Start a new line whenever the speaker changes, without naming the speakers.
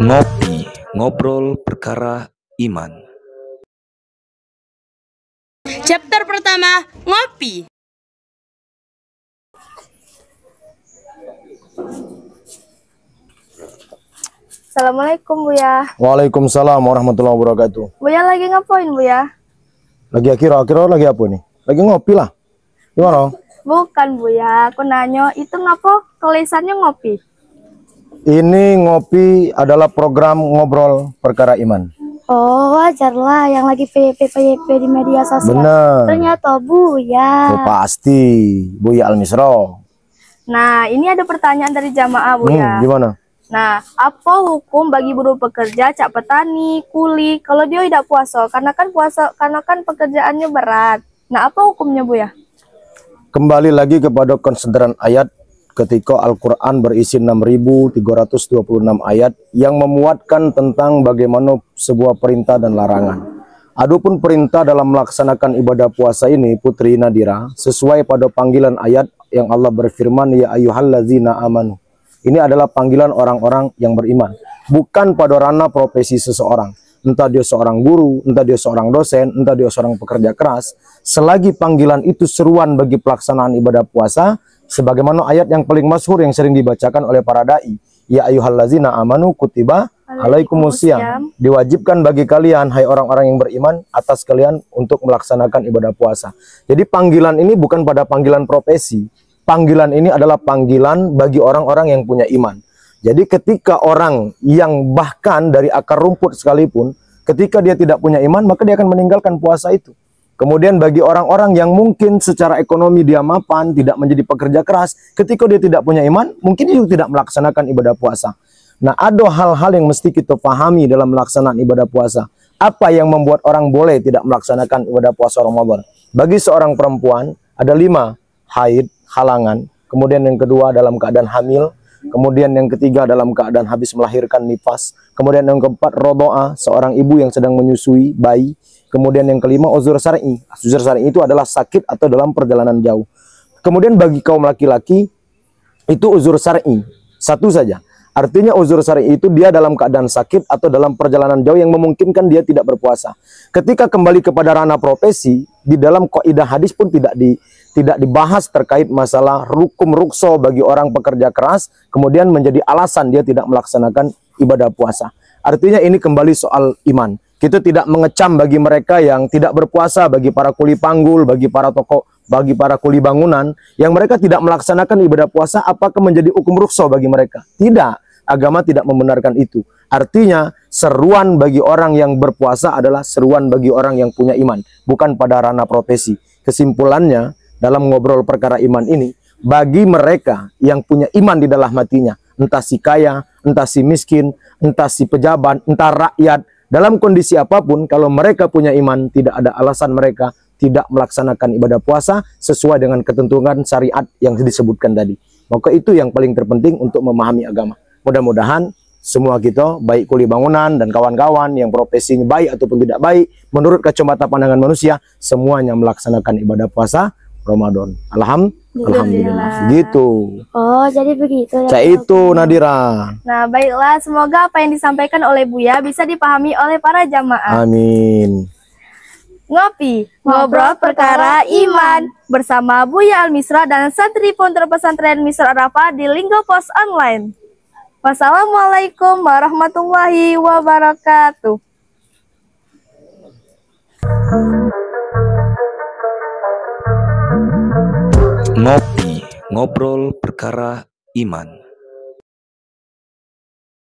Ngopi, ngobrol perkara iman.
Chapter pertama, ngopi.
Assalamualaikum Buya.
Waalaikumsalam warahmatullahi wabarakatuh.
Buya lagi ngapain Buya?
Lagi akhir-akhir lagi apa nih? Lagi ngopi lah. Gimana?
Bukan Buya, aku nanya itu ngapa tulisannya ngopi?
Ini ngopi adalah program ngobrol perkara iman.
Oh wajar lah yang lagi PYP di media sosial.
Bener.
Ternyata Buya.
Oh, pasti Buya Al-Misro.
Nah ini ada pertanyaan dari jamaah Buya.
Gimana?
Nah apa hukum bagi buruh pekerja, cak petani, kuli kalau dia tidak puasa? Karena kan pekerjaannya berat. Nah apa hukumnya Buya?
Kembali lagi kepada konsideran ayat ketika Al-Quran berisi 6.326 ayat yang memuatkan tentang bagaimana sebuah perintah dan larangan. Adapun perintah dalam melaksanakan ibadah puasa ini, Putri Nadira, sesuai pada panggilan ayat yang Allah berfirman, ya ayyuhallazina amanu. Ini adalah panggilan orang-orang yang beriman, bukan pada ranah profesi seseorang. Entah dia seorang guru, entah dia seorang dosen, entah dia seorang pekerja keras. Selagi panggilan itu seruan bagi pelaksanaan ibadah puasa, sebagaimana ayat yang paling masyhur yang sering dibacakan oleh para dai, ya ayyuhallazina amanu kutiba alaikumusiyam, diwajibkan bagi kalian hai orang-orang yang beriman atas kalian untuk melaksanakan ibadah puasa. Jadi panggilan ini bukan pada panggilan profesi. Panggilan ini adalah panggilan bagi orang-orang yang punya iman. Jadi ketika orang yang bahkan dari akar rumput sekalipun, ketika dia tidak punya iman, maka dia akan meninggalkan puasa itu. Kemudian bagi orang-orang yang mungkin secara ekonomi dia mapan, tidak menjadi pekerja keras, ketika dia tidak punya iman, mungkin dia tidak melaksanakan ibadah puasa. Nah, ada hal-hal yang mesti kita pahami dalam melaksanaan ibadah puasa. Apa yang membuat orang boleh tidak melaksanakan ibadah puasa Ramadan? Bagi seorang perempuan, ada 5 haid, halangan. Kemudian yang kedua dalam keadaan hamil. Kemudian yang ketiga dalam keadaan habis melahirkan nifas. Kemudian yang keempat rodoa, seorang ibu yang sedang menyusui bayi. Kemudian yang kelima uzur syar'i. Uzur syar'i itu adalah sakit atau dalam perjalanan jauh. Kemudian bagi kaum laki-laki itu uzur syar'i satu saja. Artinya uzur syar'i itu dia dalam keadaan sakit atau dalam perjalanan jauh yang memungkinkan dia tidak berpuasa. Ketika kembali kepada ranah profesi, di dalam kaidah hadis pun tidak dibahas terkait masalah hukum rukso bagi orang pekerja keras, kemudian menjadi alasan dia tidak melaksanakan ibadah puasa. Artinya ini kembali soal iman. Kita tidak mengecam bagi mereka yang tidak berpuasa, bagi para kuli panggul, bagi para toko, bagi para kuli bangunan, yang mereka tidak melaksanakan ibadah puasa, apakah menjadi hukum rukso bagi mereka? Tidak, agama tidak membenarkan itu. Artinya, seruan bagi orang yang berpuasa adalah seruan bagi orang yang punya iman, bukan pada ranah profesi. Kesimpulannya, dalam ngobrol perkara iman ini, bagi mereka yang punya iman di dalam hatinya, entah si kaya, entah si miskin, entah si pejabat, entah rakyat, dalam kondisi apapun, kalau mereka punya iman, tidak ada alasan mereka tidak melaksanakan ibadah puasa sesuai dengan ketentuan syariat yang disebutkan tadi. Maka itu yang paling terpenting untuk memahami agama. Mudah-mudahan semua kita, baik kuli bangunan dan kawan-kawan yang profesinya baik ataupun tidak baik, menurut kacamata pandangan manusia, semuanya melaksanakan ibadah puasa Ramadan. Alhamdulillah. Gitu.
Oh, jadi begitu ya.
Cak itu Nadira.
Nah, baiklah, semoga apa yang disampaikan oleh Buya bisa dipahami oleh para jamaah.
Amin.
Ngopi, ngobrol perkara iman bersama Buya Al-Misra dan santri Pondok Pesantren Misra Arafah di Linggo Pos Online. Wassalamualaikum warahmatullahi wabarakatuh.
Ngopi, ngobrol perkara iman.